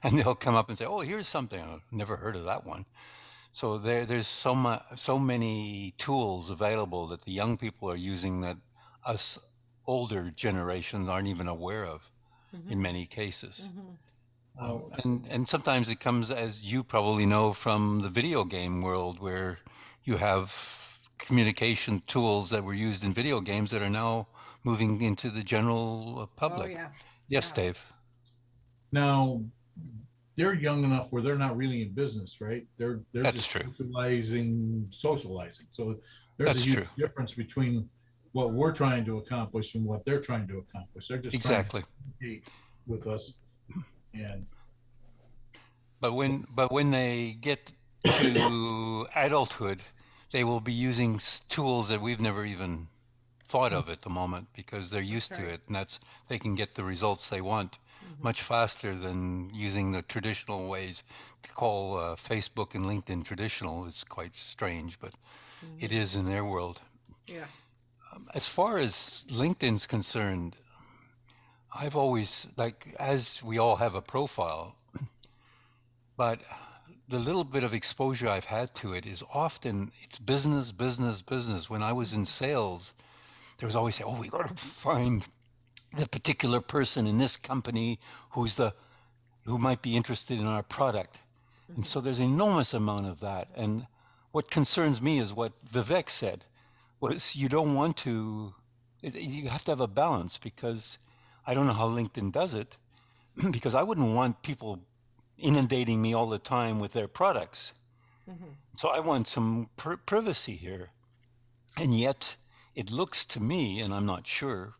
and they'll come up and say, "Oh, here's something. I've never heard of that one." So there's so many tools available that the young people are using that us older generations aren't even aware of in many cases. And sometimes it comes, as you probably know, from the video game world, where you have communication tools that were used in video games that are now moving into the general public. Oh yeah. Yes, Dave. Now, they're young enough where they're not really in business, right? They're That's just true. socializing. So there's That's a huge true. difference between what we're trying to accomplish and what they're trying to accomplish. They're just Exactly. trying to communicate with us. And But when they get to adulthood, they will be using tools that we've never even thought of at the moment because they're used to right. it, and they can get the results they want much faster than using the traditional ways. To call Facebook and LinkedIn traditional is quite strange, but it is in their world. Yeah. As far as LinkedIn's concerned, I've always, like, as we all have a profile, but the little bit of exposure I've had to it is often it's business, business, business. When I was in sales, there was always say, "Oh, we got to find the particular person in this company who might be interested in our product." And so there's an enormous amount of that. And what concerns me is what Vivek said, was you don't want to, you have to have a balance, because I don't know how LinkedIn does it, because I wouldn't want people inundating me all the time with their products. So I want some privacy here. And yet it looks to me, and I'm not sure,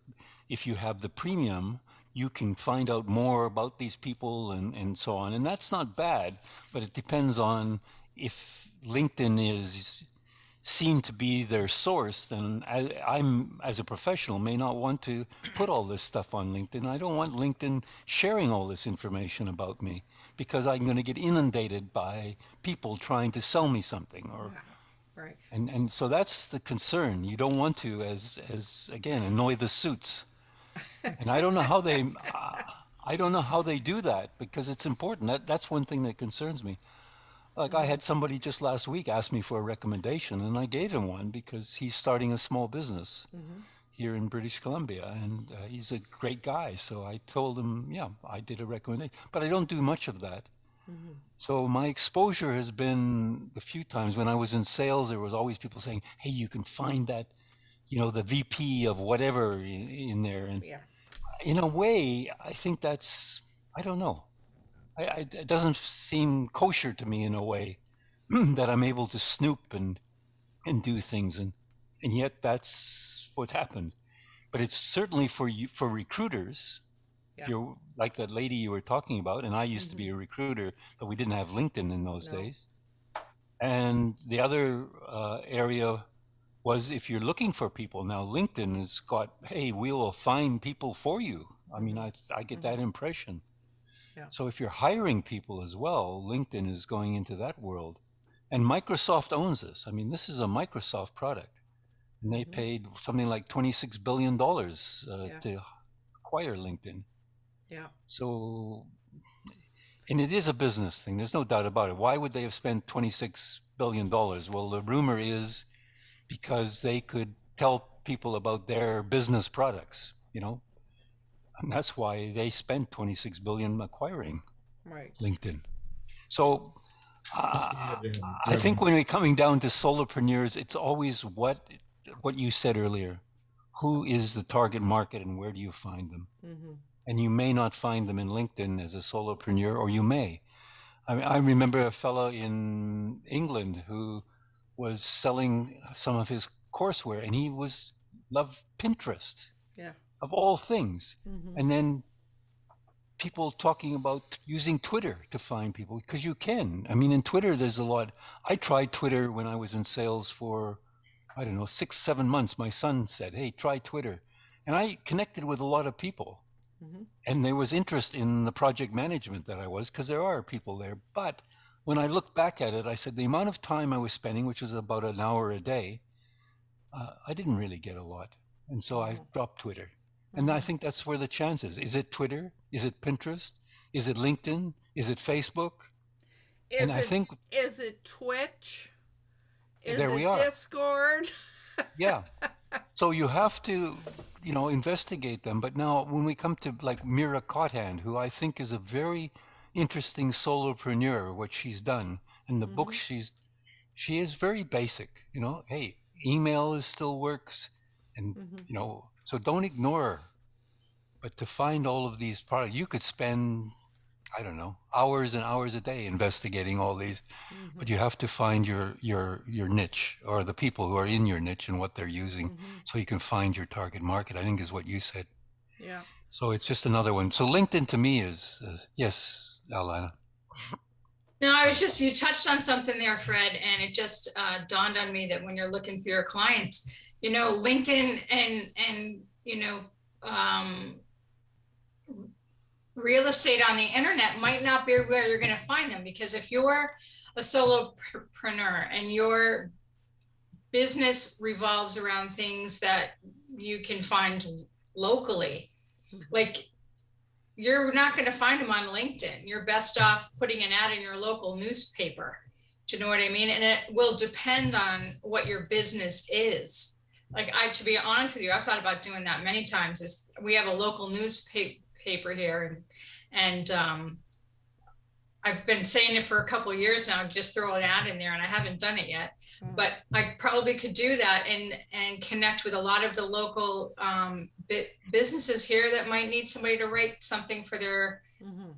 if you have the premium, you can find out more about these people and so on. And that's not bad, but it depends on if LinkedIn is seen to be their source, then I'm, as a professional, may not want to put all this stuff on LinkedIn. I don't want LinkedIn sharing all this information about me, because I'm going to get inundated by people trying to sell me something, or Right. and so that's the concern. You don't want to, as again, annoy the suits. And I don't know how they do that, because it's important. That's one thing that concerns me. Like, I had somebody just last week ask me for a recommendation, and I gave him one because he's starting a small business here in British Columbia, and he's a great guy. So I told him, yeah, I did a recommendation, but I don't do much of that. So my exposure has been, the few times when I was in sales, there was always people saying, "Hey, you can find that, the VP of whatever in there." And in a way, I think that's, I don't know. It doesn't seem kosher to me in a way that I'm able to snoop and do things, and yet that's what happened. But it's certainly for recruiters. If you're like that lady you were talking about, and I used to be a recruiter, but we didn't have LinkedIn in those days. And the other area was if you're looking for people. Now LinkedIn has got, hey, we will find people for you. I mean, I get that impression. Yeah. So if you're hiring people as well, LinkedIn is going into that world. And Microsoft owns this. I mean, this is a Microsoft product. And they paid something like $26 billion to acquire LinkedIn. Yeah. So, and it is a business thing. There's no doubt about it. Why would they have spent $26 billion? Well, the rumor is because they could tell people about their business products, you know, and that's why they spent 26 billion acquiring LinkedIn. So I think when we're coming down to solopreneurs, it's always what you said earlier. Who is the target market and where do you find them? And you may not find them in LinkedIn as a solopreneur, or you may. I mean, I remember a fellow in England who was selling some of his courseware, and he loved Pinterest, of all things. And then people talking about using Twitter to find people, because you can. I mean, in Twitter, there's a lot. I tried Twitter when I was in sales for, I don't know, 6-7 months. My son said, hey, try Twitter. And I connected with a lot of people. And there was interest in the project management that I was, because there are people there. But when I looked back at it, I said the amount of time I was spending, which was about an hour a day, I didn't really get a lot. And so I dropped Twitter. And I think that's where the chance is. Is it Twitter? Is it Pinterest? Is it LinkedIn? Is it Facebook? Is it Twitch? Is there it we are. Discord? Yeah. So you have to, investigate them. But now when we come to like Mira Cotthand, who I think is a very interesting solopreneur, what she's done, and the book she is very basic, hey, email still works. And, so don't ignore her. But to find all of these products, you could spend, I don't know, hours and hours a day investigating all these. But you have to find your niche, or the people who are in your niche and what they're using, so you can find your target market, I think is what you said. Yeah. So it's just another one. So LinkedIn to me is, yes, Alana. No, you touched on something there, Fred, and it just dawned on me that when you're looking for your clients, LinkedIn and real estate on the internet might not be where you're going to find them, because if you're a solopreneur and your business revolves around things that you can find locally, like, you're not going to find them on LinkedIn. You're best off putting an ad in your local newspaper. Do you know what I mean? And it will depend on what your business is. Like, to be honest with you, I've thought about doing that many times. We have a local newspaper here, and I've been saying it for a couple of years now, just throw an ad in there, and I haven't done it yet. But I probably could do that and connect with a lot of the local businesses here that might need somebody to write something for their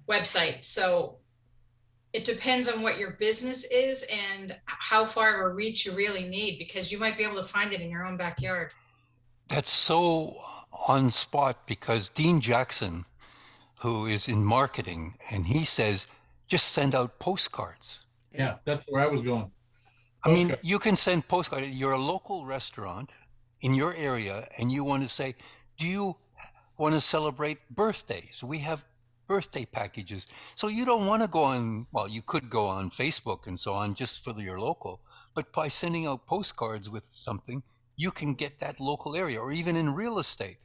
website. So it depends on what your business is and how far of a reach you really need, because you might be able to find it in your own backyard. That's so on spot, because Dean Jackson, who is in marketing, and he says, just send out postcards. Yeah, that's where I was going. I mean, you can send postcards. You're a local restaurant in your area, and you want to say, do you want to celebrate birthdays? We have birthday packages. So you don't want to go on, well, you could go on Facebook and so on just for your local, but by sending out postcards with something, you can get that local area, or even in real estate,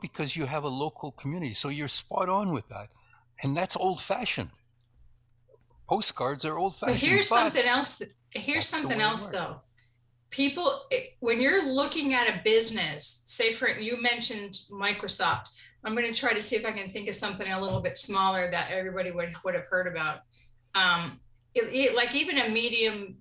because you have a local community. So you're spot on with that. And that's old fashioned. Postcards are old fashioned. But here's something else. Here's something else though. People, when you're looking at a business, say you mentioned Microsoft. I'm going to try to see if I can think of something a little bit smaller that everybody would have heard about. Like even a medium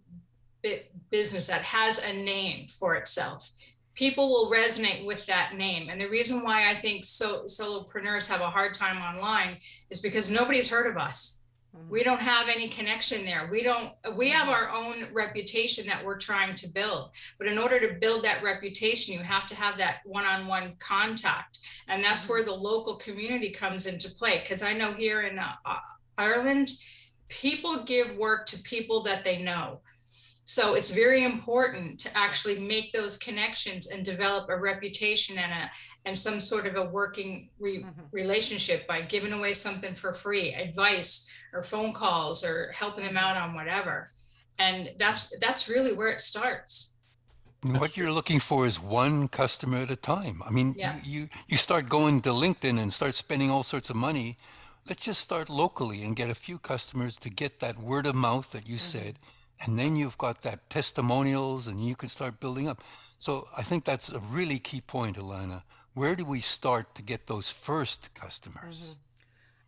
business that has a name for itself, people will resonate with that name. And the reason why I think solopreneurs have a hard time online is because nobody's heard of us. We don't have any connection there. We have our own reputation that we're trying to build. But in order to build that reputation, you have to have that one-on-one contact. And that's where the local community comes into play. Because I know here in Ireland, people give work to people that they know. So it's very important to actually make those connections and develop a reputation and some sort of a working relationship by giving away something for free, advice or phone calls or helping them out on whatever. And that's really where it starts. What you're looking for is one customer at a time. I mean, Yeah. you start going to LinkedIn and start spending all sorts of money. Let's just start locally and get a few customers to get that word of mouth that you said. And then you've got that testimonials and you can start building up. So I think that's a really key point, Alana. Where do we start to get those first customers?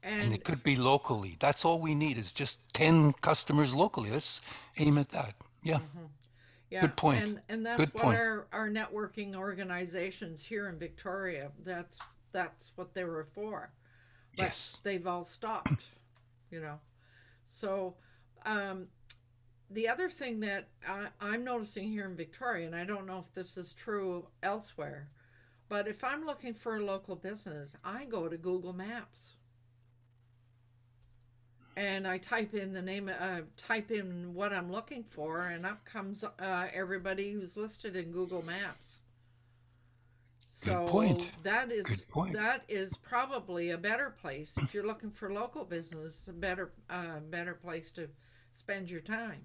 And it could be locally. That's all we need is just 10 customers locally. Let's aim at that. Yeah. Yeah, good point. And that's Good what point. our networking organizations here in Victoria, that's what they were for. But yes. they've all stopped, you know. So the other thing that I'm noticing here in Victoria, and I don't know if this is true elsewhere, but if I'm looking for a local business, I go to Google Maps. And I type in the name, type in what I'm looking for, and up comes everybody who's listed in Google Maps. So Good point. that Good is probably a better place if you're looking for local business. A better place to spend your time.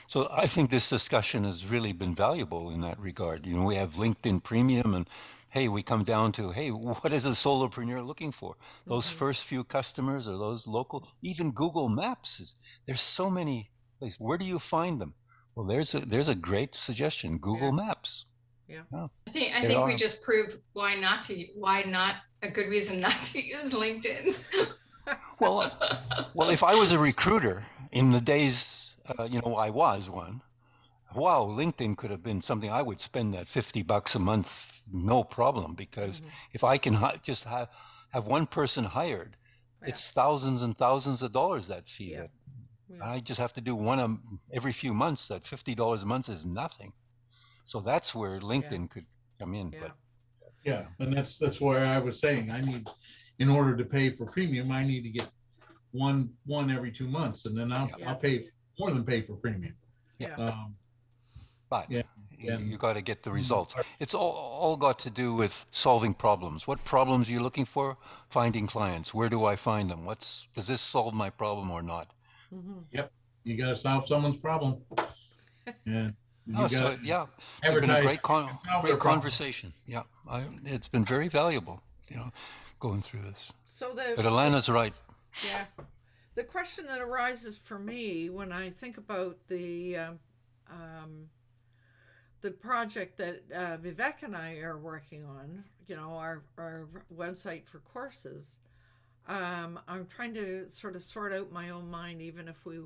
So I think this discussion has really been valuable in that regard. You know, we have LinkedIn Premium, and hey, we come down to, hey, what is a solopreneur looking for? Those first few customers or those local, even Google Maps. There's so many places. Where do you find them? Well, there's a great suggestion, Google Maps. Yeah. I think we just proved why not a good reason not to use LinkedIn. Well, if I was a recruiter in the days, I was one. Wow, LinkedIn could have been something I would spend that $50 a month, no problem, because if I can just have one person hired, it's thousands and thousands of dollars, that fee. Yeah. I just have to do one every few months. That $50 a month is nothing. So that's where LinkedIn could come in. Yeah. But Yeah, and that's why I was saying in order to pay for premium, I need to get one every 2 months, and then I'll pay more than pay for premium. Yeah. But you got to get the results. It's all got to do with solving problems. What problems are you looking for? Finding clients. Where do I find them? Does this solve my problem or not? Yep, you got to solve someone's problem. And it's been a great conversation. Yeah, it's been very valuable. Going through this. But Alana's right. Yeah, the question that arises for me when I think about the project that Vivek and I are working on, our website for courses, I'm trying to sort of sort out my own mind. Even if we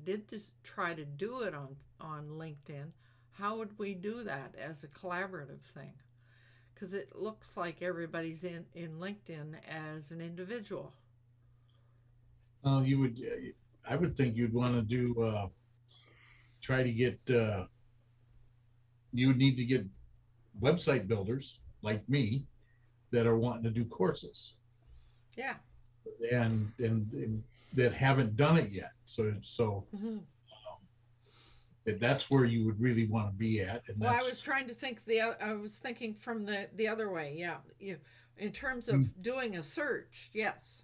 did just try to do it on LinkedIn, how would we do that as a collaborative thing? Because it looks like everybody's in LinkedIn as an individual. I would think you'd want to do, try to get, you would need to get website builders like me that are wanting to do courses. Yeah. And that haven't done it yet. So that's where you would really want to be at. And I was trying to think I was thinking from the other way. Yeah. In terms of doing a search, yes.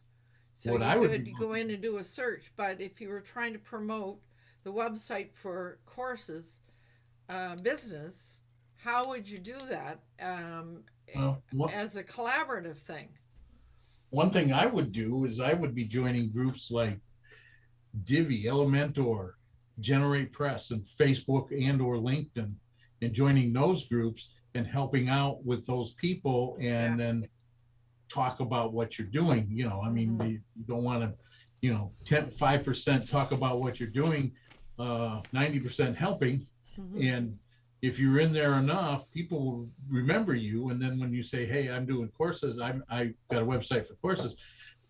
So you could go in and do a search, but if you were trying to promote the website for courses, business, how would you do that as a collaborative thing? One thing I would do is I would be joining groups like Divi, Elementor, Generate Press, and Facebook and or LinkedIn, and joining those groups and helping out with those people, and then talk about what you're doing. I mean, you don't want to, 5% talk about what you're doing, 90% helping. And if you're in there enough, people will remember you. And then when you say, hey, I'm doing courses, I got a website for courses,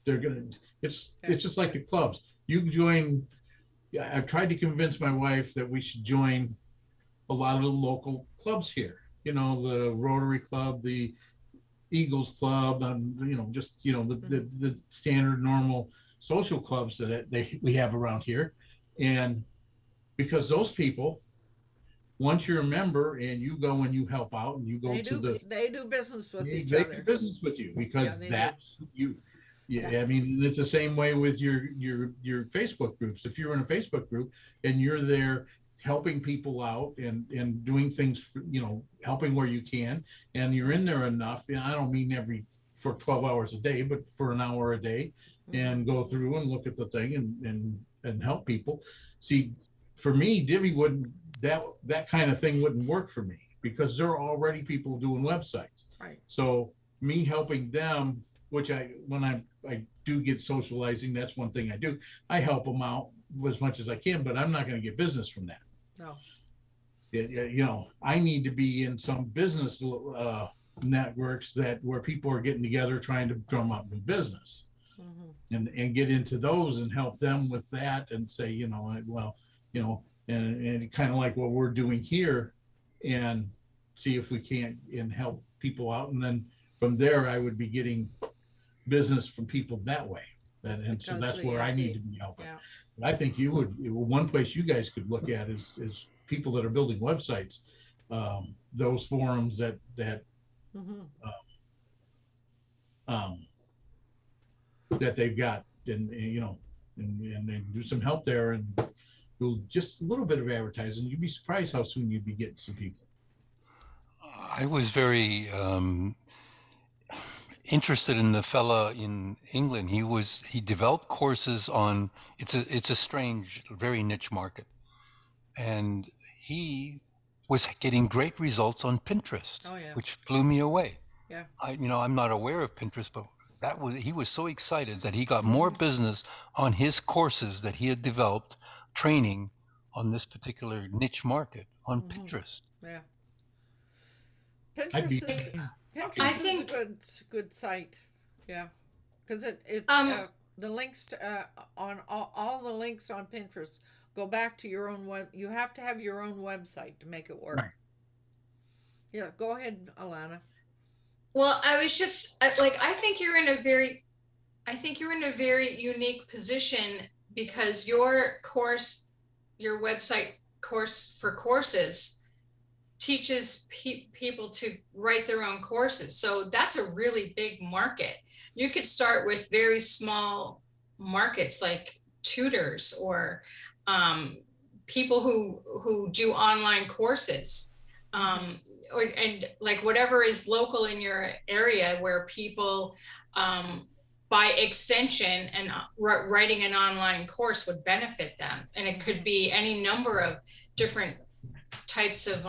it's just like the clubs. You join. I've tried to convince my wife that we should join a lot of the local clubs here. The Rotary Club, the Eagles Club, the standard normal social clubs that we have around here. And because those people once you're a member and you go and you help out and you go to the, they do business with each they other. do business with you because they that's you. Yeah, Yeah. I mean, it's the same way with your Facebook groups. If you're in a Facebook group and you're there helping people out and doing things, helping where you can, and you're in there enough, and I don't mean for 12 hours a day, but for an hour a day, and go through and look at the thing and help people. See, for me, Divi wouldn't, that kind of thing wouldn't work for me because there are already people doing websites. Right. So me helping them, which when I do get socializing, that's one thing I do. I help them out as much as I can, but I'm not going to get business from that. No. I need to be in some business networks where people are getting together trying to drum up new business, and get into those and help them with that and say, and kind of like what we're doing here, and see if we can't and help people out, and then from there I would be getting business from people that way, and so that's where I need to be helping. Yeah. But I think one place you guys could look at is people that are building websites, those forums that they've got, and they do some help there and do just a little bit of advertising. You'd be surprised how soon you'd be getting some people. I was very interested in the fella in England. He developed courses on, it's a strange, very niche market, and he was getting great results on Pinterest, which blew me away. Yeah. I'm not aware of Pinterest, but he was so excited that he got more business on his courses that he had developed, training on this particular niche market on Pinterest. Yeah. Pinterest is a good site. Yeah. Because the links on all the links on Pinterest go back to your own web. You have to have your own website to make it work. Right. Yeah, go ahead, Alana. Well, I was just I think you're in a very unique position because your website course for courses teaches people to write their own courses. So that's a really big market. You could start with very small markets like tutors or people who do online courses, and like whatever is local in your area where people by extension and writing an online course would benefit them. And it could be any number of different types of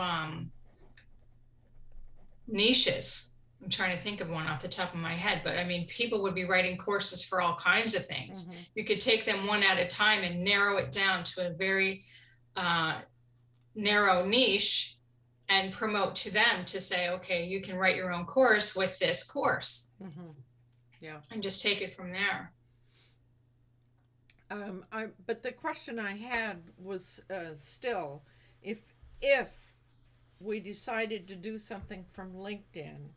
niches. I'm trying to think of one off the top of my head, but I mean, people would be writing courses for all kinds of things. You could take them one at a time and narrow it down to a very narrow niche and promote to them to say, okay, you can write your own course with this course. Yeah. And just take it from there. But the question I had was still, if we decided to do something from LinkedIn,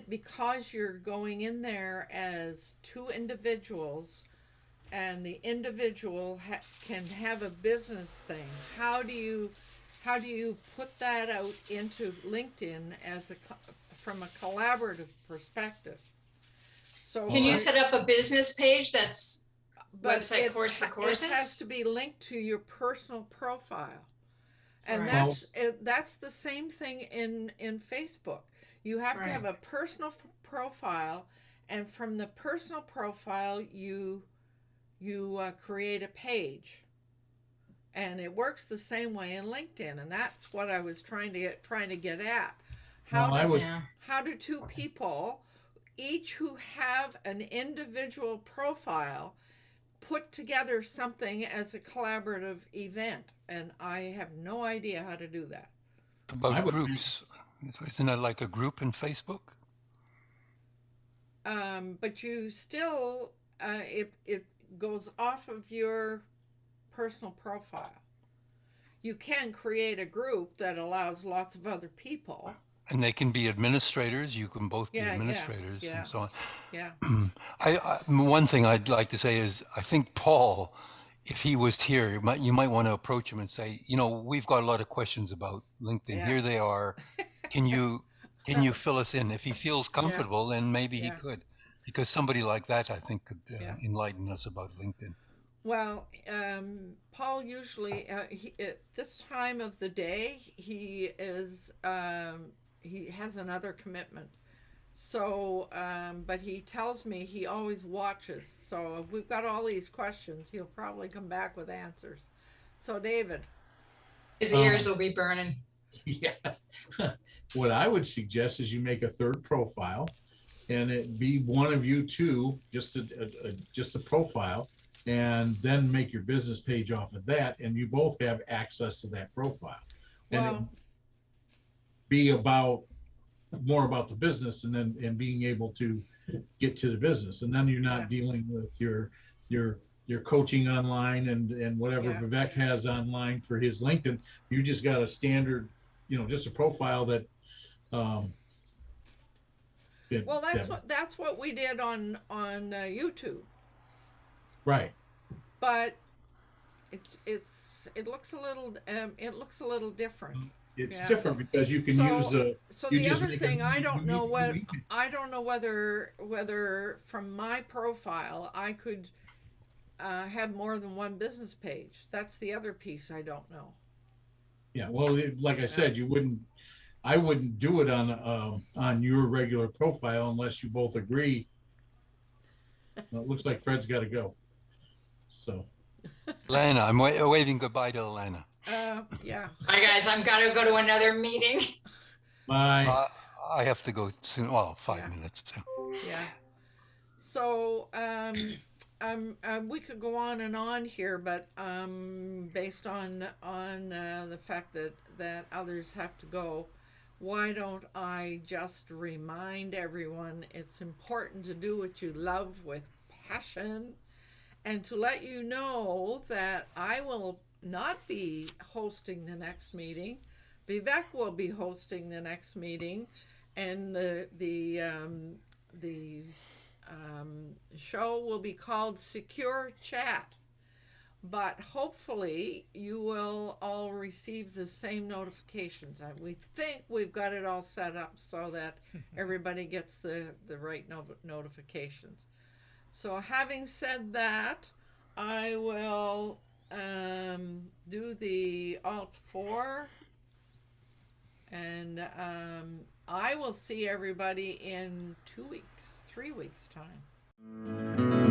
because you're going in there as two individuals, and the individual can have a business thing, how do you put that out into LinkedIn from a collaborative perspective? So can you set up a business page that's website course for courses? It has to be linked to your personal profile. And right. that's the same thing in Facebook. You have to have a personal profile, and from the personal profile you create a page. And it works the same way in LinkedIn, and that's what I was trying to get at. How do two people, each who have an individual profile, put together something as a collaborative event? And I have no idea how to do that. About groups, isn't it like a group in Facebook? But you still, it goes off of your personal profile. You can create a group that allows lots of other people. And they can be administrators. You can both be administrators and so on. Yeah. One thing I'd like to say is I think Paul if he was here, you might want to approach him and say, we've got a lot of questions about LinkedIn. Yeah. Here they are. Can you fill us in? If he feels comfortable, then maybe he could, because somebody like that, I think, could enlighten us about LinkedIn. Well, Paul usually at this time of the day he has another commitment. So, but he tells me he always watches. So if we've got all these questions, he'll probably come back with answers. So, David, his ears will be burning. Yeah. What I would suggest is you make a third profile, and it be one of you two, just a profile, and then make your business page off of that, and you both have access to that profile. And it be more about the business, and being able to get to the business, and then you're not dealing with your coaching online and whatever Vivek has online for his LinkedIn. You just got a standard, just a profile that that's what we did on YouTube. Right. But it looks a little different. It's different because you can use so the other thing, I don't know whether from my profile I could have more than one business page. That's the other piece I don't know. Yeah, well, like I said, I wouldn't do it on your regular profile unless you both agree. Well, it looks like Fred's got to go. So, Lana, I'm waving goodbye to Lana. Yeah. Hi guys, I'm gotta go to another meeting. Bye. I have to go soon. Well, 5 minutes. So. Yeah. So, we could go on and on here, but based on the fact that others have to go, why don't I just remind everyone it's important to do what you love with passion, and to let you know that I will not be hosting the next meeting. Vivek will be hosting the next meeting, and the show will be called Secure Chat. But hopefully you will all receive the same notifications. We think we've got it all set up so that everybody gets the right notifications. So having said that, I will do the Alt 4, and I will see everybody in 3 weeks time.